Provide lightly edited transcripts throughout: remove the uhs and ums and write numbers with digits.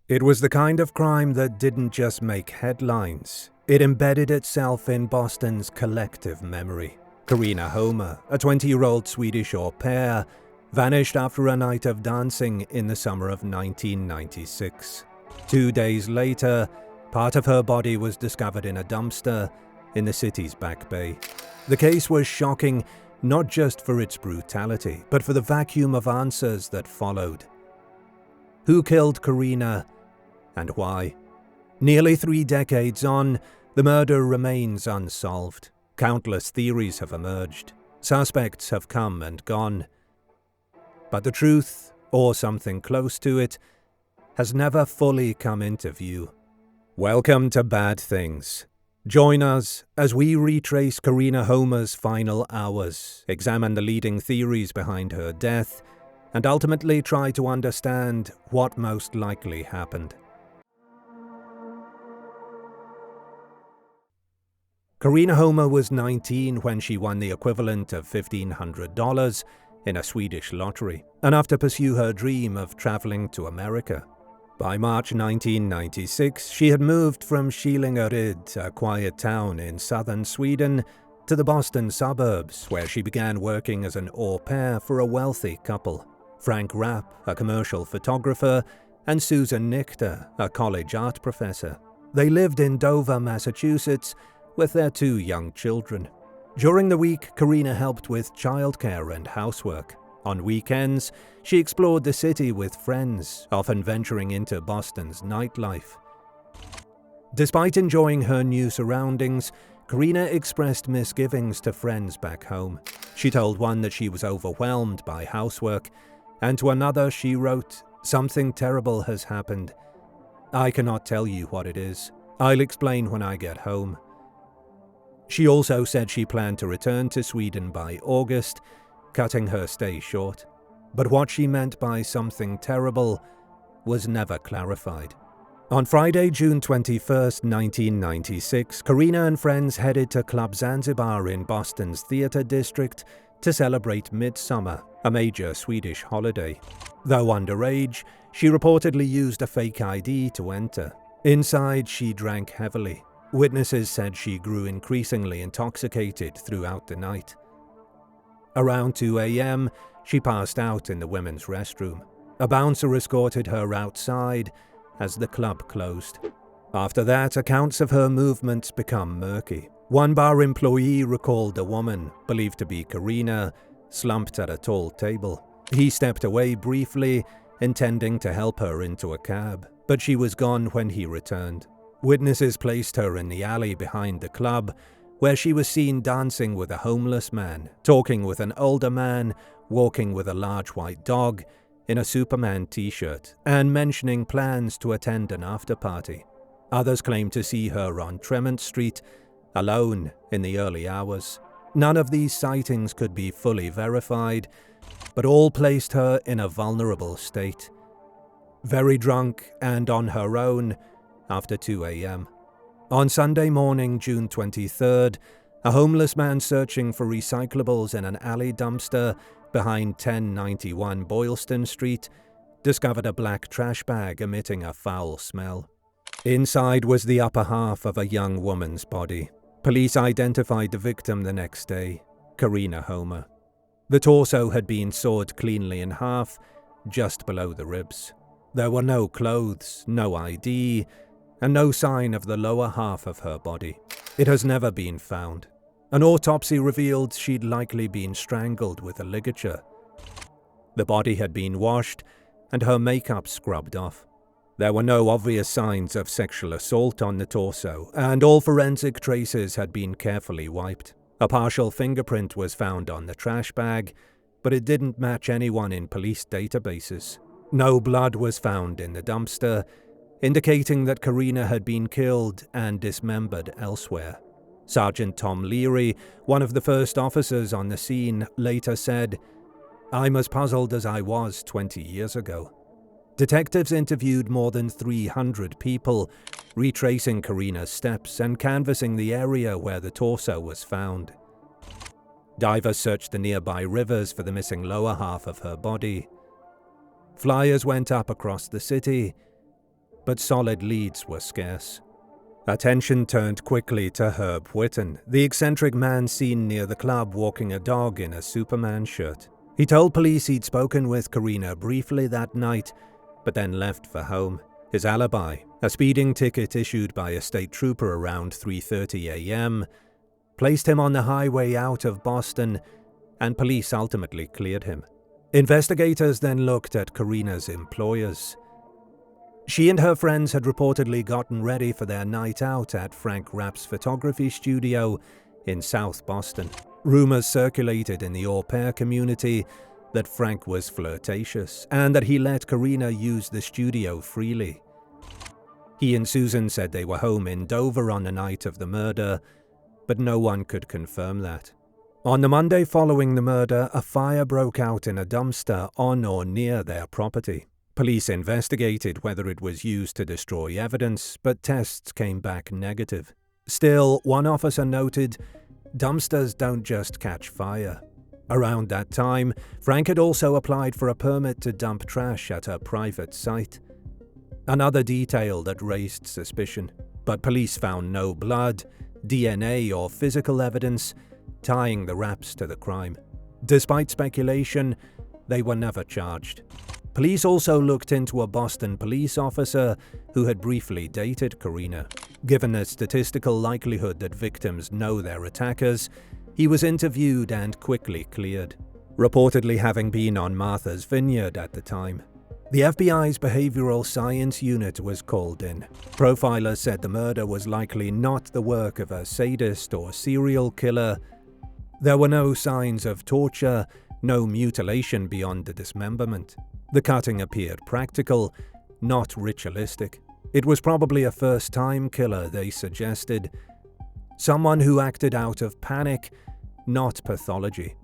It was the kind of crime that didn't just make headlines. It embedded itself in Boston's collective memory. Karina Holmer, a 20-year-old Swedish au pair, vanished after a night of dancing in the summer of 1996. 2 days later, part of her body was discovered in a dumpster in the city's Back Bay. The case was shocking, not just for its brutality, but for the vacuum of answers that followed. Who killed Karina, and why? Nearly 3 decades on, the murder remains unsolved. Countless theories have emerged. Suspects have come and gone. But the truth, or something close to it, has never fully come into view. Welcome to Bad Things. Join us as we retrace Karina Holmer's final hours, examine the leading theories behind her death, and ultimately try to understand what most likely happened. Karina Holmer was 19 when she won the equivalent of $1,500 in a Swedish lottery, enough to pursue her dream of traveling to America. By March 1996, she had moved from Skillingaryd, a quiet town in southern Sweden, to the Boston suburbs, where she began working as an au pair for a wealthy couple. Frank Rapp, a commercial photographer, and Susan Nichter, a college art professor. They lived in Dover, Massachusetts, with their 2 young children. During the week, Karina helped with childcare and housework. On weekends, she explored the city with friends, often venturing into Boston's nightlife. Despite enjoying her new surroundings, Karina expressed misgivings to friends back home. She told one that she was overwhelmed by housework, and to another she wrote, "Something terrible has happened. I cannot tell you what it is. I'll explain when I get home." She also said she planned to return to Sweden by August, cutting her stay short. But what she meant by something terrible was never clarified. On Friday, June 21st, 1996, Karina and friends headed to Club Zanzibar in Boston's theatre district to celebrate Midsummer, a major Swedish holiday. Though underage, she reportedly used a fake ID to enter. Inside, she drank heavily. Witnesses said she grew increasingly intoxicated throughout the night. Around 2 a.m., she passed out in the women's restroom. A bouncer escorted her outside as the club closed. After that, accounts of her movements become murky. One bar employee recalled a woman, believed to be Karina, slumped at a tall table. He stepped away briefly, intending to help her into a cab, but she was gone when he returned. Witnesses placed her in the alley behind the club, where she was seen dancing with a homeless man, talking with an older man, walking with a large white dog in a Superman t-shirt, and mentioning plans to attend an after-party. Others claimed to see her on Tremont Street, alone in the early hours. None of these sightings could be fully verified, but all placed her in a vulnerable state. Very drunk and on her own after 2 a.m. On Sunday morning, June 23rd, a homeless man searching for recyclables in an alley dumpster behind 1091 Boylston Street discovered a black trash bag emitting a foul smell. Inside was the upper half of a young woman's body. Police identified the victim the next day, Karina Holmer. The torso had been sawed cleanly in half, just below the ribs. There were no clothes, no ID, and no sign of the lower half of her body. It has never been found. An autopsy revealed she'd likely been strangled with a ligature. The body had been washed and her makeup scrubbed off. There were no obvious signs of sexual assault on the torso, and all forensic traces had been carefully wiped. A partial fingerprint was found on the trash bag, but it didn't match anyone in police databases. No blood was found in the dumpster, indicating that Karina had been killed and dismembered elsewhere. Sergeant Tom Leary, one of the first officers on the scene, later said, "I'm as puzzled as I was 20 years ago." Detectives interviewed more than 300 people, retracing Karina's steps and canvassing the area where the torso was found. Divers searched the nearby rivers for the missing lower half of her body. Flyers went up across the city, but solid leads were scarce. Attention turned quickly to Herb Voyten, the eccentric man seen near the club walking a dog in a Superman shirt. He told police he'd spoken with Karina briefly that night, but then left for home. His alibi, a speeding ticket issued by a state trooper around 3:30 a.m., placed him on the highway out of Boston, and police ultimately cleared him. Investigators then looked at Karina's employers. She and her friends had reportedly gotten ready for their night out at Frank Rapp's photography studio in South Boston. Rumors circulated in the au pair community that Frank was flirtatious and that he let Karina use the studio freely. He and Susan said they were home in Dover on the night of the murder, but no one could confirm that. On the Monday following the murder, a fire broke out in a dumpster on or near their property. Police investigated whether it was used to destroy evidence, but tests came back negative. Still, one officer noted, dumpsters don't just catch fire. Around that time, Frank had also applied for a permit to dump trash at a private site. Another detail that raised suspicion, but police found no blood, DNA or physical evidence tying the Rapps to the crime. Despite speculation, they were never charged. Police also looked into a Boston police officer who had briefly dated Karina. Given the statistical likelihood that victims know their attackers, he was interviewed and quickly cleared, reportedly having been on Martha's Vineyard at the time. The FBI's behavioral science unit was called in. Profilers said the murder was likely not the work of a sadist or serial killer. There were no signs of torture, no mutilation beyond the dismemberment. The cutting appeared practical, not ritualistic. It was probably a first-time killer, they suggested. Someone who acted out of panic, not pathology.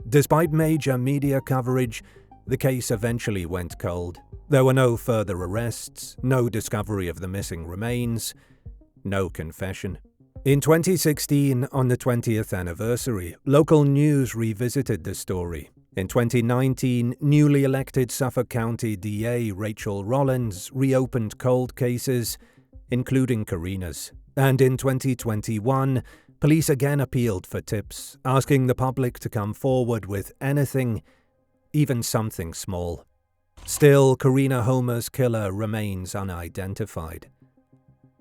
Despite major media coverage, the case eventually went cold. There were no further arrests, no discovery of the missing remains, no confession. In 2016, on the 20th anniversary, local news revisited the story. In 2019, newly elected Suffolk County DA Rachel Rollins reopened cold cases, including Karina's. And in 2021, police again appealed for tips, asking the public to come forward with anything, even something small. Still, Karina Holmer's killer remains unidentified.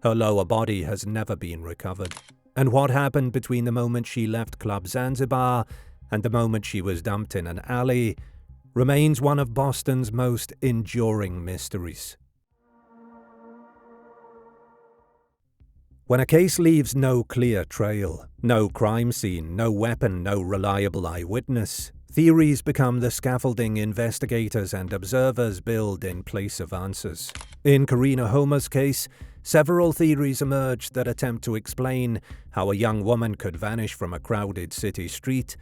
Her lower body has never been recovered. And what happened between the moment she left Club Zanzibar and the moment she was dumped in an alley remains one of Boston's most enduring mysteries. When a case leaves no clear trail, no crime scene, no weapon, no reliable eyewitness, theories become the scaffolding investigators and observers build in place of answers. In Karina Holmer's case, several theories emerged that attempt to explain how a young woman could vanish from a crowded city street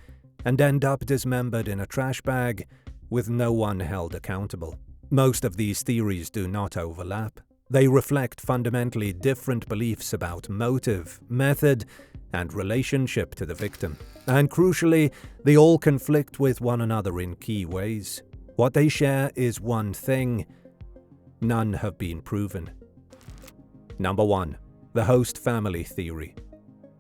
and end up dismembered in a trash bag with no one held accountable. Most of these theories do not overlap. They reflect fundamentally different beliefs about motive, method, and relationship to the victim. And crucially, they all conflict with one another in key ways. What they share is one thing: none have been proven. Number 1. The host family theory.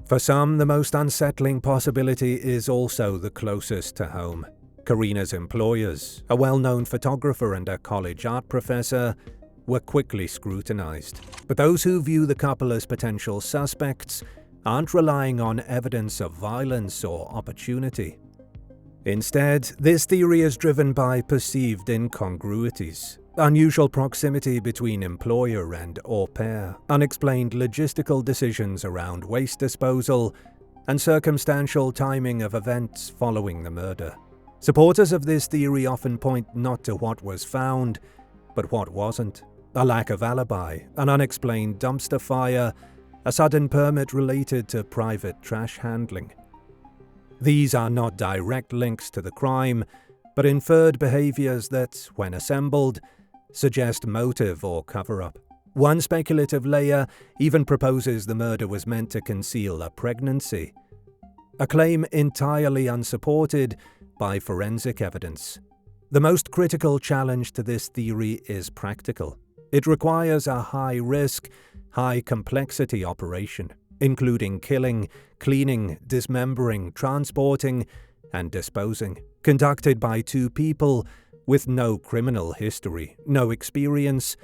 For some, the most unsettling possibility is also the closest to home. Karina's employers, a well-known photographer and a college art professor, were quickly scrutinized. But those who view the couple as potential suspects aren't relying on evidence of violence or opportunity. Instead, this theory is driven by perceived incongruities. Unusual proximity between employer and au pair, unexplained logistical decisions around waste disposal, and circumstantial timing of events following the murder. Supporters of this theory often point not to what was found, but what wasn't. A lack of alibi, an unexplained dumpster fire, a sudden permit related to private trash handling. These are not direct links to the crime, but inferred behaviors that, when assembled, suggest motive or cover-up. One speculative layer even proposes the murder was meant to conceal a pregnancy, a claim entirely unsupported by forensic evidence. The most critical challenge to this theory is practical. It requires a high-risk, high-complexity operation, including killing, cleaning, dismembering, transporting, and disposing, conducted by two people with no criminal history, no experience,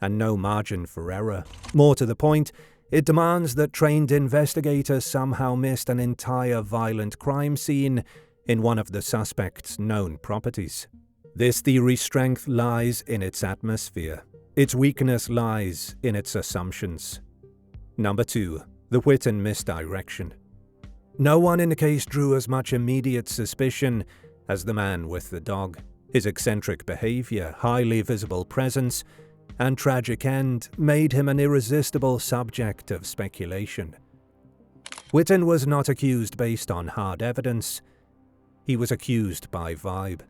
and no margin for error. More to the point, it demands that trained investigators somehow missed an entire violent crime scene in one of the suspect's known properties. This theory's strength lies in its atmosphere. Its weakness lies in its assumptions. Number 2. The Voyten misdirection. No one in the case drew as much immediate suspicion as the man with the dog. His eccentric behavior, highly visible presence, and tragic end made him an irresistible subject of speculation. Voyten was not accused based on hard evidence. He was accused by vibe.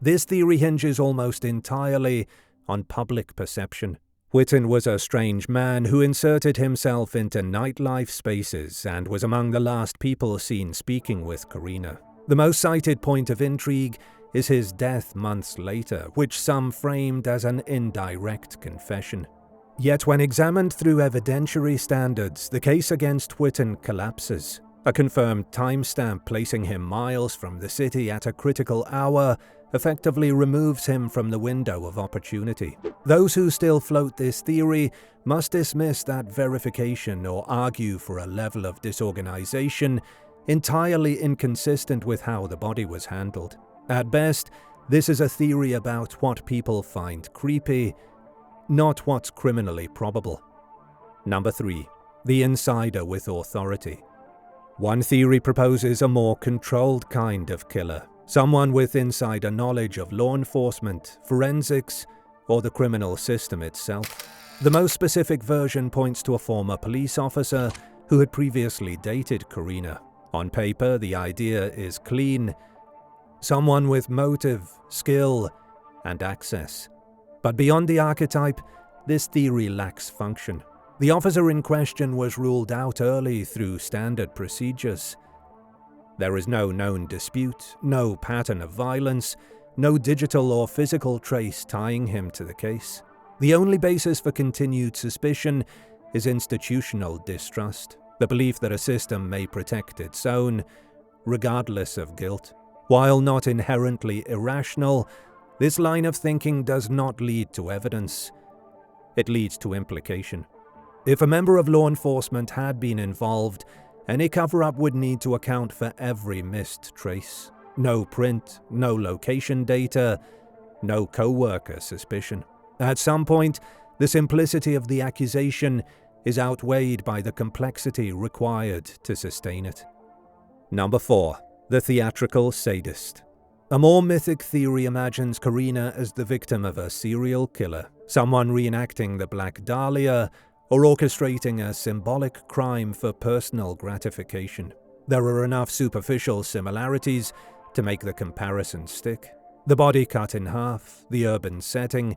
This theory hinges almost entirely on public perception. Voyten was a strange man who inserted himself into nightlife spaces and was among the last people seen speaking with Karina. The most cited point of intrigue is his death months later, which some framed as an indirect confession. Yet when examined through evidentiary standards, the case against Voyten collapses. A confirmed timestamp placing him miles from the city at a critical hour effectively removes him from the window of opportunity. Those who still float this theory must dismiss that verification or argue for a level of disorganization entirely inconsistent with how the body was handled. At best, this is a theory about what people find creepy, not what's criminally probable. Number 3. The insider with authority. One theory proposes a more controlled kind of killer, someone with insider knowledge of law enforcement, forensics, or the criminal system itself. The most specific version points to a former police officer who had previously dated Karina. On paper, the idea is clean. Someone with motive, skill, and access. But beyond the archetype, this theory lacks function. The officer in question was ruled out early through standard procedures. There is no known dispute, no pattern of violence, no digital or physical trace tying him to the case. The only basis for continued suspicion is institutional distrust, the belief that a system may protect its own, regardless of guilt. While not inherently irrational, this line of thinking does not lead to evidence. It leads to implication. If a member of law enforcement had been involved, any cover-up would need to account for every missed trace. No print, no location data, no co-worker suspicion. At some point, the simplicity of the accusation is outweighed by the complexity required to sustain it. Number 4. The theatrical sadist. A more mythic theory imagines Karina as the victim of a serial killer, someone reenacting the Black Dahlia or orchestrating a symbolic crime for personal gratification. There are enough superficial similarities to make the comparison stick. The body cut in half, the urban setting,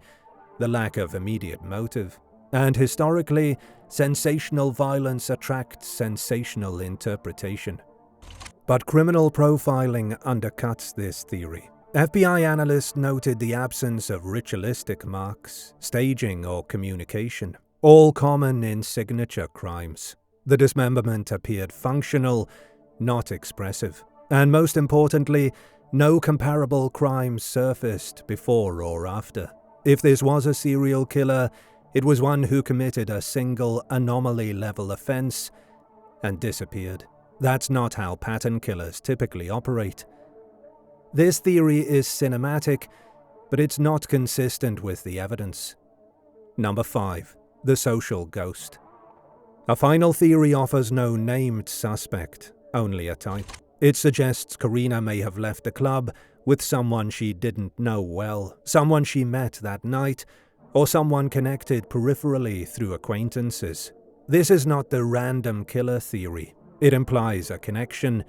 the lack of immediate motive. And historically, sensational violence attracts sensational interpretation. But criminal profiling undercuts this theory. FBI analysts noted the absence of ritualistic marks, staging, or communication, all common in signature crimes. The dismemberment appeared functional, not expressive. And most importantly, no comparable crimes surfaced before or after. If this was a serial killer, it was one who committed a single anomaly-level offense and disappeared. That's not how pattern killers typically operate. This theory is cinematic, but it's not consistent with the evidence. Number 5. The social ghost. A final theory offers no named suspect, only a type. It suggests Karina may have left the club with someone she didn't know well, someone she met that night, or someone connected peripherally through acquaintances. This is not the random killer theory. It implies a connection,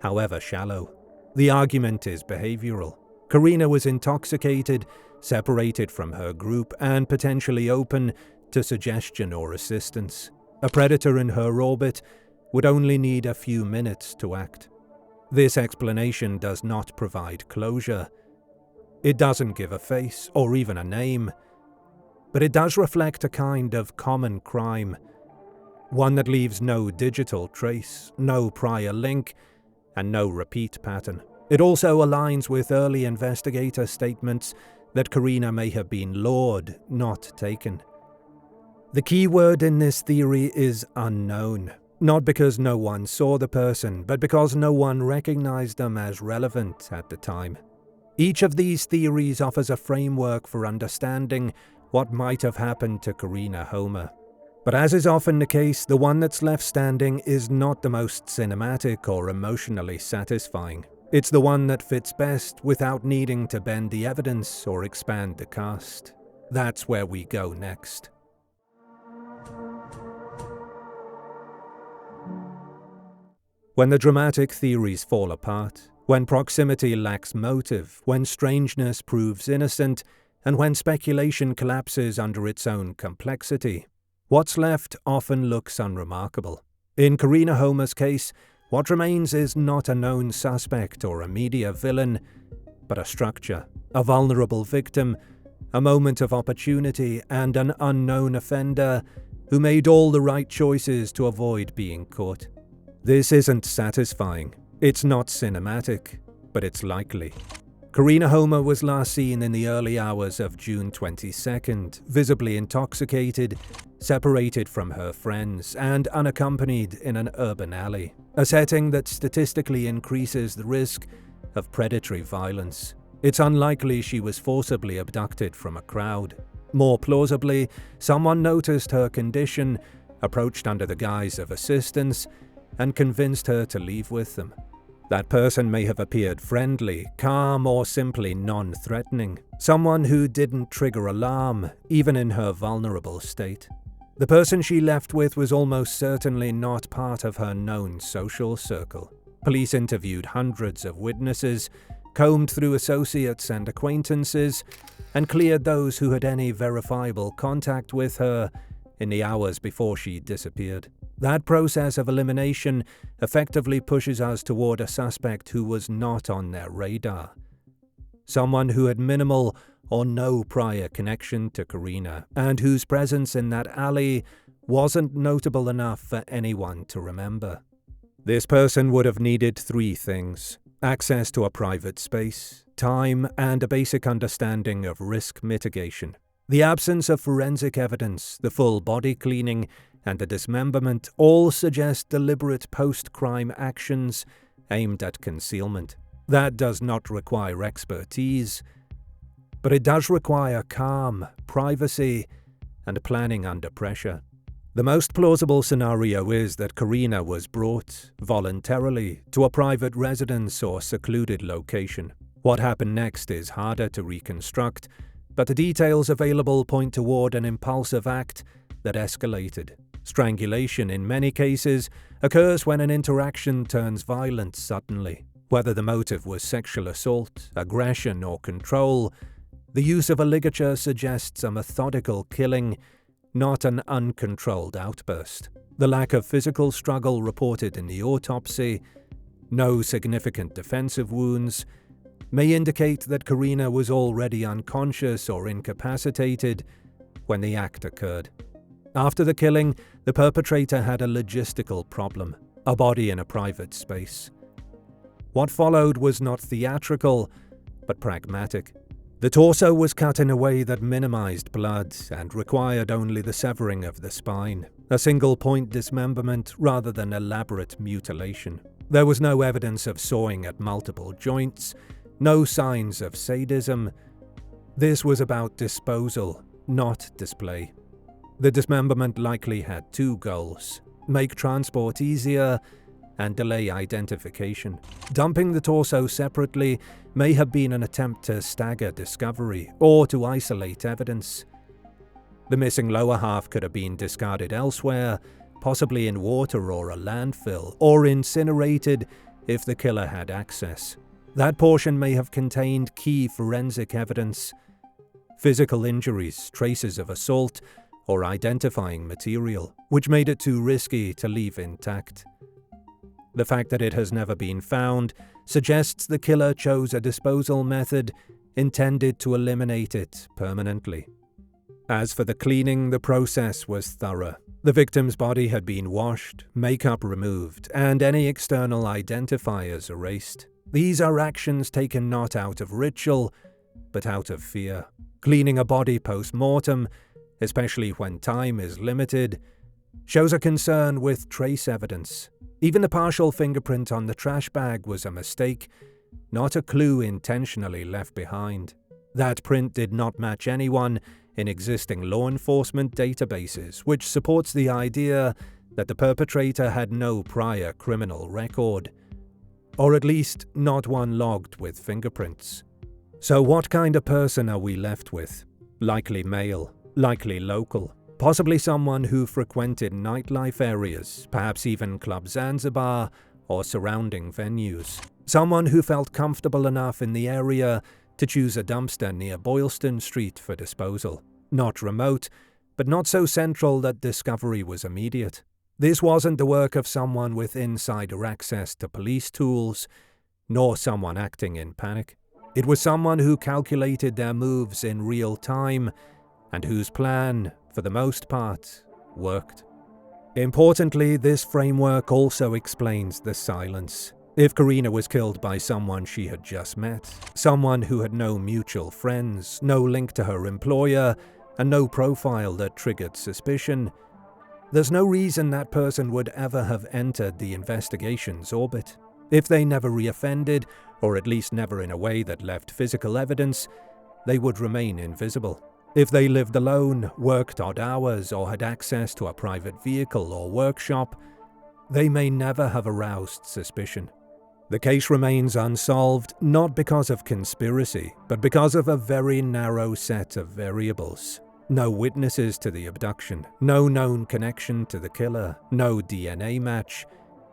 however shallow. The argument is behavioral. Karina was intoxicated, separated from her group, and potentially open to suggestion or assistance. A predator in her orbit would only need a few minutes to act. This explanation does not provide closure. It doesn't give a face or even a name. but it does reflect a kind of common crime, one that leaves no digital trace, no prior link, and no repeat pattern. It also aligns with early investigator statements that Karina may have been lured, not taken. The key word in this theory is unknown, not because no one saw the person, but because no one recognized them as relevant at the time. Each of these theories offers a framework for understanding what might have happened to Karina Holmer. But as is often the case, the one that's left standing is not the most cinematic or emotionally satisfying. It's the one that fits best without needing to bend the evidence or expand the cast. That's where we go next. When the dramatic theories fall apart, when proximity lacks motive, when strangeness proves innocent, and when speculation collapses under its own complexity, what's left often looks unremarkable. In Karina Holmer's case, what remains is not a known suspect or a media villain, but a structure, a vulnerable victim, a moment of opportunity, and an unknown offender who made all the right choices to avoid being caught. This isn't satisfying, it's not cinematic, but it's likely. Karina Holmer was last seen in the early hours of June 22nd, visibly intoxicated, separated from her friends, and unaccompanied in an urban alley, a setting that statistically increases the risk of predatory violence. It's unlikely she was forcibly abducted from a crowd. More plausibly, someone noticed her condition, approached under the guise of assistance, and convinced her to leave with them. That person may have appeared friendly, calm, or simply non-threatening. Someone who didn't trigger alarm, even in her vulnerable state. The person she left with was almost certainly not part of her known social circle. Police interviewed hundreds of witnesses, combed through associates and acquaintances, and cleared those who had any verifiable contact with her in the hours before she disappeared. That process of elimination effectively pushes us toward a suspect who was not on their radar. Someone who had minimal or no prior connection to Karina, and whose presence in that alley wasn't notable enough for anyone to remember. This person would have needed three things: access to a private space, time, and a basic understanding of risk mitigation. The absence of forensic evidence, the full body cleaning, and the dismemberment all suggest deliberate post-crime actions aimed at concealment. That does not require expertise, but it does require calm, privacy, and planning under pressure. The most plausible scenario is that Karina was brought, voluntarily, to a private residence or secluded location. What happened next is harder to reconstruct, but the details available point toward an impulsive act that escalated. Strangulation, in many cases, occurs when an interaction turns violent suddenly. Whether the motive was sexual assault, aggression, or control, the use of a ligature suggests a methodical killing, not an uncontrolled outburst. The lack of physical struggle reported in the autopsy, no significant defensive wounds, may indicate that Karina was already unconscious or incapacitated when the act occurred. After the killing, the perpetrator had a logistical problem, a body in a private space. What followed was not theatrical, but pragmatic. The torso was cut in a way that minimized blood and required only the severing of the spine, a single-point dismemberment rather than elaborate mutilation. There was no evidence of sawing at multiple joints, no signs of sadism. This was about disposal, not display. The dismemberment likely had two goals: make transport easier and delay identification. Dumping the torso separately may have been an attempt to stagger discovery or to isolate evidence. The missing lower half could have been discarded elsewhere, possibly in water or a landfill, or incinerated if the killer had access. That portion may have contained key forensic evidence: physical injuries, traces of assault, or identifying material, which made it too risky to leave intact. The fact that it has never been found suggests the killer chose a disposal method intended to eliminate it permanently. As for the cleaning, the process was thorough. The victim's body had been washed, makeup removed, and any external identifiers erased. These are actions taken not out of ritual, but out of fear. Cleaning a body post-mortem, especially when time is limited, shows a concern with trace evidence. Even the partial fingerprint on the trash bag was a mistake, not a clue intentionally left behind. That print did not match anyone in existing law enforcement databases, which supports the idea that the perpetrator had no prior criminal record, or at least not one logged with fingerprints. So what kind of person are we left with? Likely male, likely local, possibly someone who frequented nightlife areas, perhaps even Club Zanzibar or surrounding venues. Someone who felt comfortable enough in the area to choose a dumpster near Boylston Street for disposal. Not remote, but not so central that discovery was immediate. This wasn't the work of someone with insider access to police tools, nor someone acting in panic. It was someone who calculated their moves in real time, and whose plan, for the most part, worked. Importantly, this framework also explains the silence. If Karina was killed by someone she had just met, someone who had no mutual friends, no link to her employer, and no profile that triggered suspicion, there's no reason that person would ever have entered the investigation's orbit. If they never reoffended, or at least never in a way that left physical evidence, they would remain invisible. If they lived alone, worked odd hours, or had access to a private vehicle or workshop, they may never have aroused suspicion. The case remains unsolved, not because of conspiracy, but because of a very narrow set of variables. No witnesses to the abduction, no known connection to the killer, no DNA match,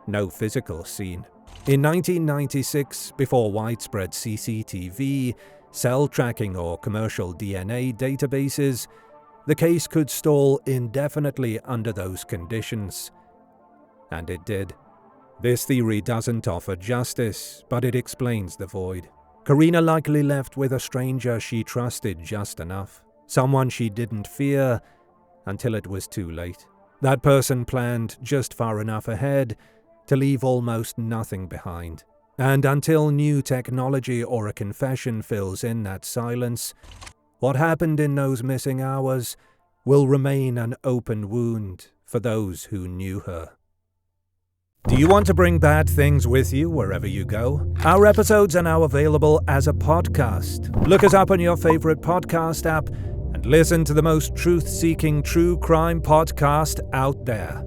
no physical scene. In 1996, before widespread CCTV, cell tracking or commercial DNA databases, the case could stall indefinitely under those conditions. And it did. This theory doesn't offer justice, but it explains the void. Karina likely left with a stranger she trusted just enough, someone she didn't fear until it was too late. That person planned just far enough ahead to leave almost nothing behind. And until new technology or a confession fills in that silence, what happened in those missing hours will remain an open wound for those who knew her. Do you want to bring bad things with you wherever you go? Our episodes are now available as a podcast. Look us up on your favorite podcast app and listen to the most truth-seeking true crime podcast out there.